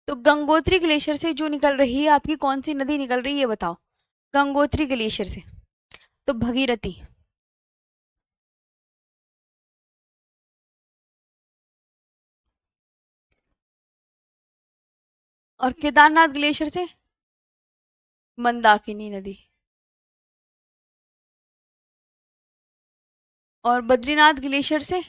तो गंगोत्री ग्लेशियर से जो निकल रही है आपकी कौन सी नदी निकल रही है ये बताओ। गंगोत्री ग्लेशियर से तो भगीरथी। और केदारनाथ ग्लेशियर से मंदाकिनी नदी। और बद्रीनाथ ग्लेशियर से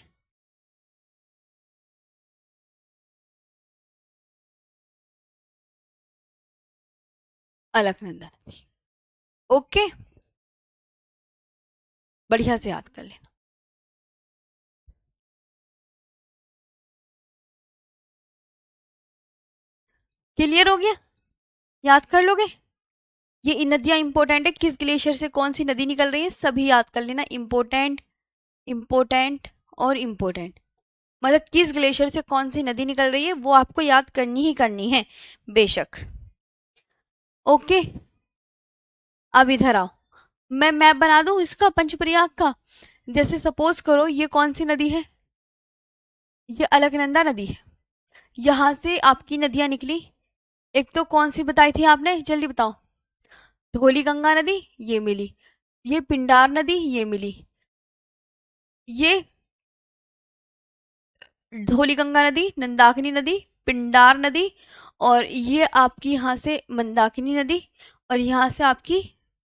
अलकनंदा नदी। ओके, बढ़िया से याद कर लेना। क्लियर हो गया, याद कर लोगे। ये नदियां इंपॉर्टेंट है, किस ग्लेशियर से कौन सी नदी निकल रही है सभी याद कर लेना। इंपॉर्टेंट, इंपॉर्टेंट और इंपॉर्टेंट, मतलब किस ग्लेशियर से कौन सी नदी निकल रही है वो आपको याद करनी ही करनी है बेशक। ओके, अब इधर आओ, मैं मैप बना दूं इसका पंचप्रयाग का। जैसे सपोज करो ये कौन सी नदी है, ये अलकनंदा नदी है। यहां से आपकी नदियां निकली, एक तो कौन सी बताई थी आपने जल्दी बताओ। धौली गंगा नदी ये मिली, ये पिंडार नदी ये मिली, ये धौली गंगा नदी, नंदाकिनी नदी, पिंडार नदी, और ये आपकी यहाँ से मंदाकिनी नदी, और यहाँ से आपकी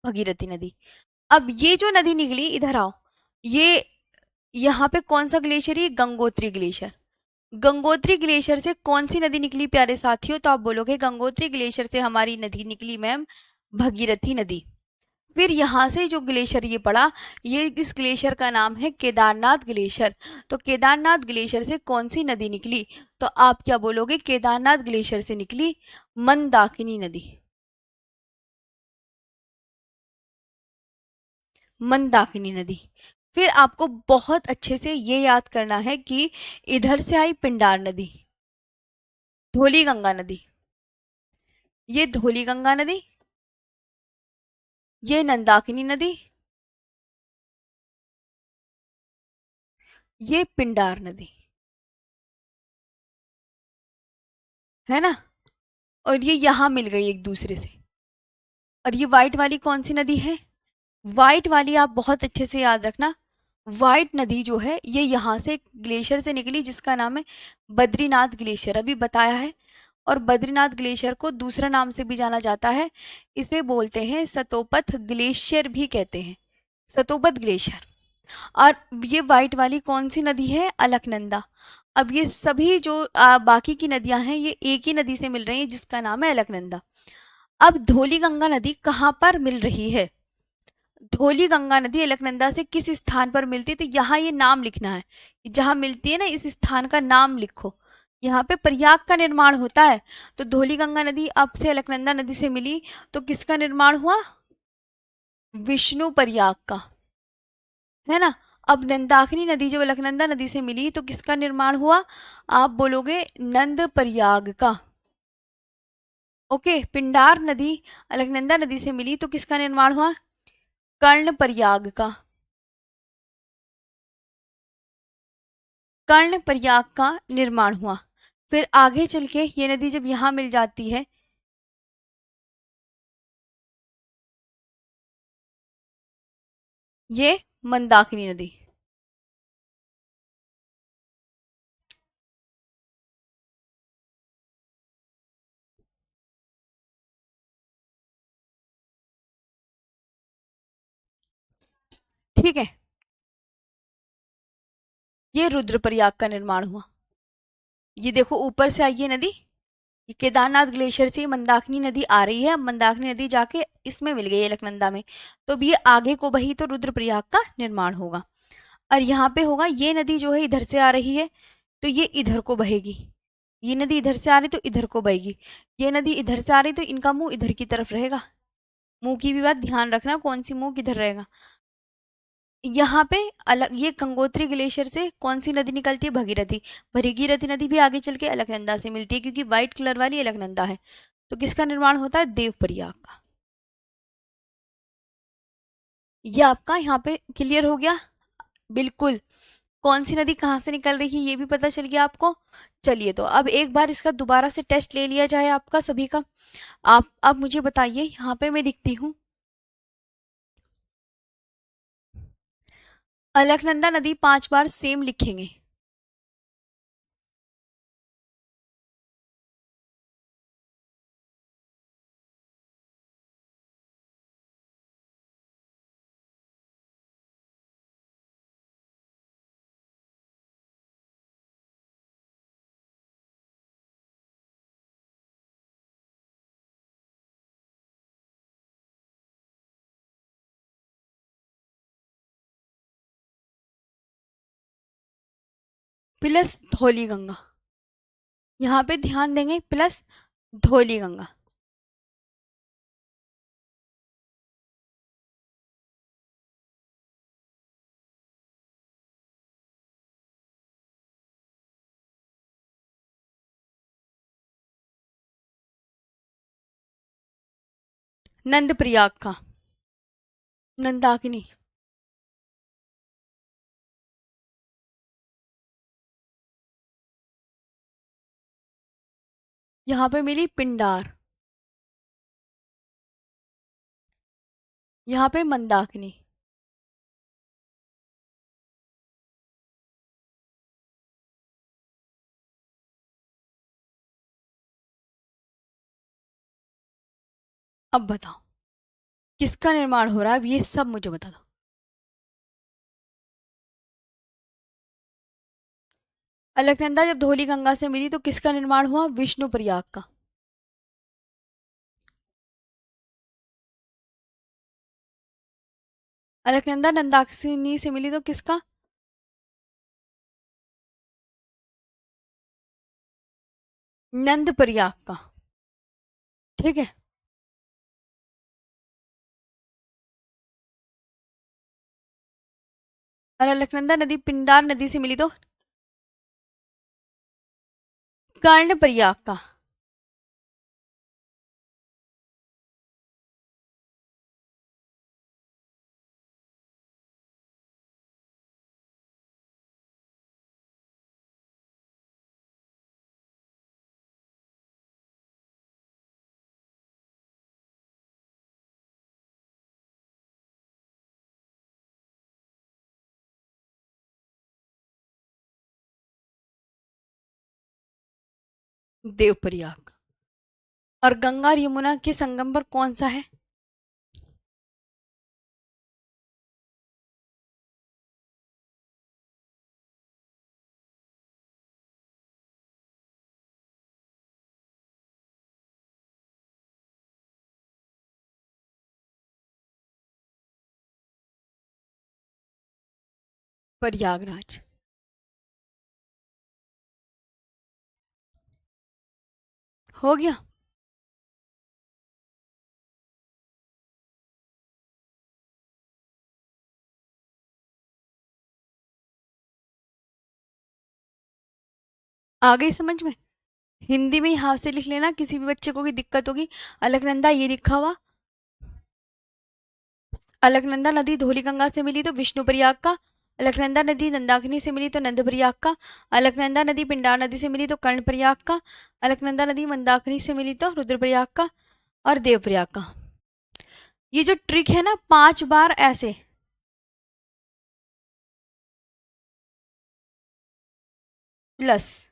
भगीरथी नदी। अब ये जो नदी निकली इधर आओ, ये यहाँ पे कौन सा ग्लेशियर है, गंगोत्री ग्लेशियर। गंगोत्री ग्लेशियर से कौन सी नदी निकली प्यारे साथियों, तो आप बोलोगे गंगोत्री ग्लेशियर से हमारी नदी निकली मैम भगीरथी नदी। फिर यहाँ से जो ग्लेशियर ये पड़ा, ये इस ग्लेशियर का नाम है केदारनाथ ग्लेशियर। तो केदारनाथ ग्लेशियर से कौन सी नदी निकली, तो आप क्या बोलोगे, केदारनाथ ग्लेशियर से निकली मंदाकिनी नदी। मंदाकिनी नदी। फिर आपको बहुत अच्छे से ये याद करना है कि इधर से आई पिंडार नदी, धौली गंगा नदी, ये धौली गंगा नदी, ये नंदाकिनी नदी, ये पिंडार नदी, है ना। और ये यहां मिल गई एक दूसरे से। और ये व्हाइट वाली कौन सी नदी है, व्हाइट वाली आप बहुत अच्छे से याद रखना। व्हाइट नदी जो है ये यहाँ से ग्लेशियर से निकली जिसका नाम है बद्रीनाथ ग्लेशियर, अभी बताया है। और बद्रीनाथ ग्लेशियर को दूसरा नाम से भी जाना जाता है, इसे बोलते हैं सतोपथ ग्लेशियर भी कहते हैं, सतोपथ ग्लेशियर। और ये व्हाइट वाली कौन सी नदी है, अलकनंदा। अब ये सभी जो बाकी की नदियां हैं ये एक ही नदी से मिल रही हैं जिसका नाम है अलकनंदा। अब धौली गंगा नदी कहाँ पर मिल रही है, धौली गंगा नदी अलकनंदा से किस स्थान पर मिलती है, तो यहाँ ये नाम लिखना है, जहाँ मिलती है ना इस स्थान का नाम लिखो। यहाँ पे प्रयाग का निर्माण होता है, तो धौली गंगा नदी अब से अलकनंदा नदी से मिली तो किसका निर्माण हुआ, विष्णु प्रयाग का, है ना। अब नंदाकिनी नदी जब अलकनंदा नदी से मिली तो किसका निर्माण हुआ, आप बोलोगे नंद प्रयाग का। ओके, पिंडार नदी अलकनंदा नदी से मिली तो किसका निर्माण हुआ, कर्ण प्रयाग का, कर्ण प्रयाग का निर्माण हुआ। फिर आगे चल के ये नदी जब यहाँ मिल जाती है, ये मंदाकिनी नदी। ठीक है, ये रुद्रप्रयाग का निर्माण हुआ। ये देखो ऊपर से आई है नदी, ये केदारनाथ ग्लेशियर से मंदाकिनी नदी आ रही है, मंदाकिनी नदी जाके इसमें मिल गई है अलकनंदा में, तो अब ये आगे को बही तो रुद्रप्रयाग का निर्माण होगा। और यहाँ पे होगा ये नदी जो है इधर से आ रही है तो ये इधर को बहेगी, ये नदी इधर से आ रही तो इधर को बहेगी, ये नदी इधर से आ रही तो इनका मुंह इधर की तरफ रहेगा। मुंह की भी बात ध्यान रखना, कौन सी मुंह किधर रहेगा। यहाँ पे अलग ये गंगोत्री ग्लेशियर से कौन सी नदी निकलती है, भगीरथी। भगीरथी नदी भी आगे चल के अलकनंदा से मिलती है क्योंकि व्हाइट कलर वाली अलकनंदा है। तो किसका निर्माण होता है, देवप्रयाग का। ये आपका यहाँ पे क्लियर हो गया, बिल्कुल। कौन सी नदी कहाँ से निकल रही है ये भी पता चल गया आपको। चलिए तो अब एक बार इसका दोबारा से टेस्ट ले लिया जाए आपका सभी का। आप अब मुझे बताइए, यहाँ पे मैं लिखती हूँ अलकनंदा नदी 5 बार सेम लिखेंगे। प्लस धौली गंगा, यहाँ पे ध्यान देंगे, प्लस धौली गंगा। नंद प्रयाग का नंदाकिनी। यहाँ पे मिली पिंडार, यहाँ पे मंदाकिनी। अब बताओ किसका निर्माण हो रहा है, अब ये सब मुझे बता दो। अलकनंदा जब धौली गंगा से मिली तो किसका निर्माण हुआ, विष्णु प्रयाग का। अलकनंदा नंदाकिनी से मिली तो किसका, नंद प्रयाग का। ठीक है। और अलकनंदा नदी पिंडार नदी से मिली तो कर्ण प्रयाग का। देव प्रयाग। और गंगा और यमुना के संगम पर कौन सा है, प्रयागराज। हो गया। आ गई समझ में। हिंदी में ही हाथ से लिख लेना, किसी भी बच्चे को कोई दिक्कत होगी। अलकनंदा ये लिखा हुआ, अलकनंदा नदी धौली गंगा से मिली तो विष्णु प्रयाग का। अलकनंदा नदी नंदाकिनी से मिली तो नंद प्रयाग का। अलकनंदा नदी पिंडार नदी से मिली तो कर्ण प्रयाग का। अलकनंदा नदी मंदाकिनी से मिली तो रुद्र प्रयाग का। और देव प्रयाग का। ये जो ट्रिक है ना, 5 बार ऐसे, प्लस।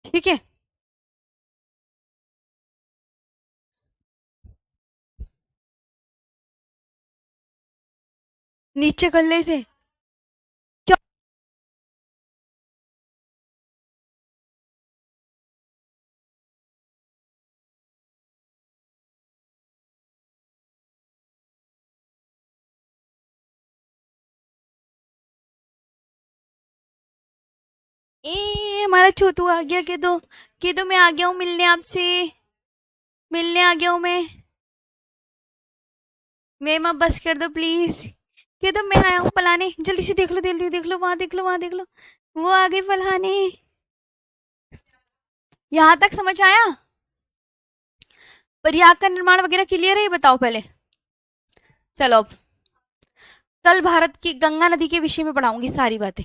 ठीक है। नीचे कर ले इसे। क्या, ए हमारा छोटू आ गया, कह दो मैं आ गया हूँ मिलने आपसे। मिलने आ गया हूँ मैं। मैम आप बस कर दो प्लीज। कि तो मैं आया हूँ पलाने, जल्दी से देख लो, जल्दी देख लो, वहां देख लो, वहां देख लो, वो आ गई पलाने। यहाँ तक समझ आया? प्रयाग का निर्माण वगैरह क्लियर है, ये बताओ पहले। चलो अब कल भारत की गंगा नदी के विषय में पढ़ाऊंगी सारी बातें।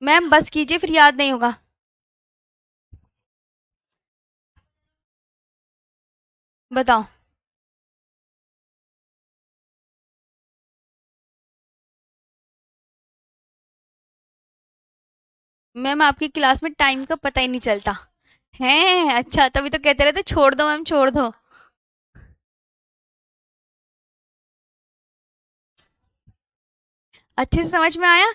मैम बस कीजिए, फिर याद नहीं होगा। बताओ। मैम आपकी क्लास में टाइम का पता ही नहीं चलता है। अच्छा, तभी तो कहते रहते छोड़ दो मैम, छोड़ दो। अच्छे से समझ में आया?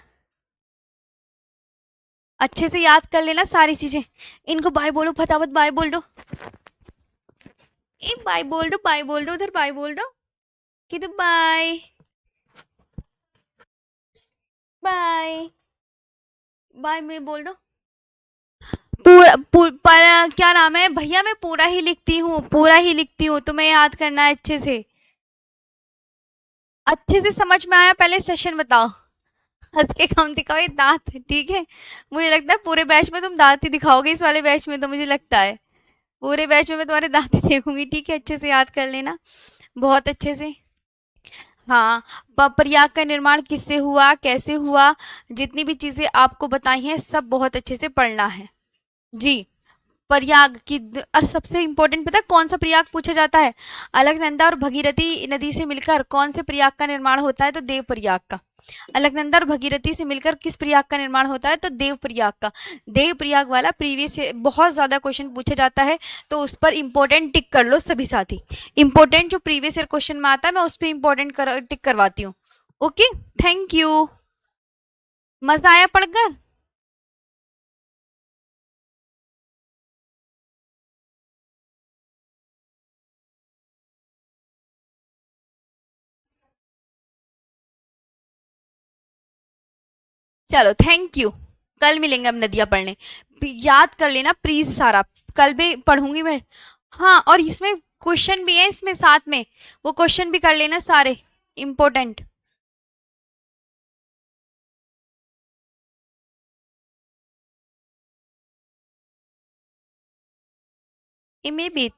अच्छे से याद कर लेना सारी चीजें। इनको बाय बोलो, फटाफट बाय बोल दो। ए बाय बोल दो, बाय बोल दो, उधर बाय बोल दो। कि तो बाय। बाय। बाय में बोल दो। क्या नाम है भैया, मैं पूरा ही लिखती हूँ, पूरा ही लिखती हूँ, तुम्हें याद करना है अच्छे से। अच्छे से समझ में आया? पहले सेशन बताओ। हंस के काम दिखाओ, ये दांत है, ठीक है। मुझे लगता है पूरे बैच में तुम दांत ही दिखाओगे, इस वाले बैच में तो मुझे लगता है पूरे बैच में मैं तुम्हारे दांत ही देखूंगी, ठीक है। अच्छे से याद कर लेना, बहुत अच्छे से। हाँ, प्रयाग का निर्माण किससे हुआ, कैसे हुआ, जितनी भी चीजें आपको बताई हैं सब बहुत अच्छे से पढ़ना है। जी। प्रयाग की और सबसे इंपॉर्टेंट पता है कौन सा प्रयाग पूछा जाता है? अलकनंदा और भगीरथी नदी से मिलकर कौन से प्रयाग का निर्माण होता है? तो देव प्रयाग का। अलकनंदा और भगीरथी से मिलकर किस प्रयाग का निर्माण होता है? तो देव प्रयाग का। देव प्रयाग वाला प्रीवियस बहुत ज्यादा क्वेश्चन पूछा जाता है, तो उस पर इंपॉर्टेंट टिक कर लो सभी साथी। इंपॉर्टेंट जो प्रीवियस ईयर क्वेश्चन में आता है मैं उस पर इंपॉर्टेंट टिक करवाती हूँ। ओके। Thank you. मजा आया पढ़कर? चलो थैंक यू। कल मिलेंगे हम नदियां पढ़ने। याद कर लेना प्लीज सारा, कल भी पढ़ूंगी मैं। हाँ, और इसमें क्वेश्चन भी है इसमें साथ में, वो क्वेश्चन भी कर लेना सारे इम्पोर्टेंट। इमे भी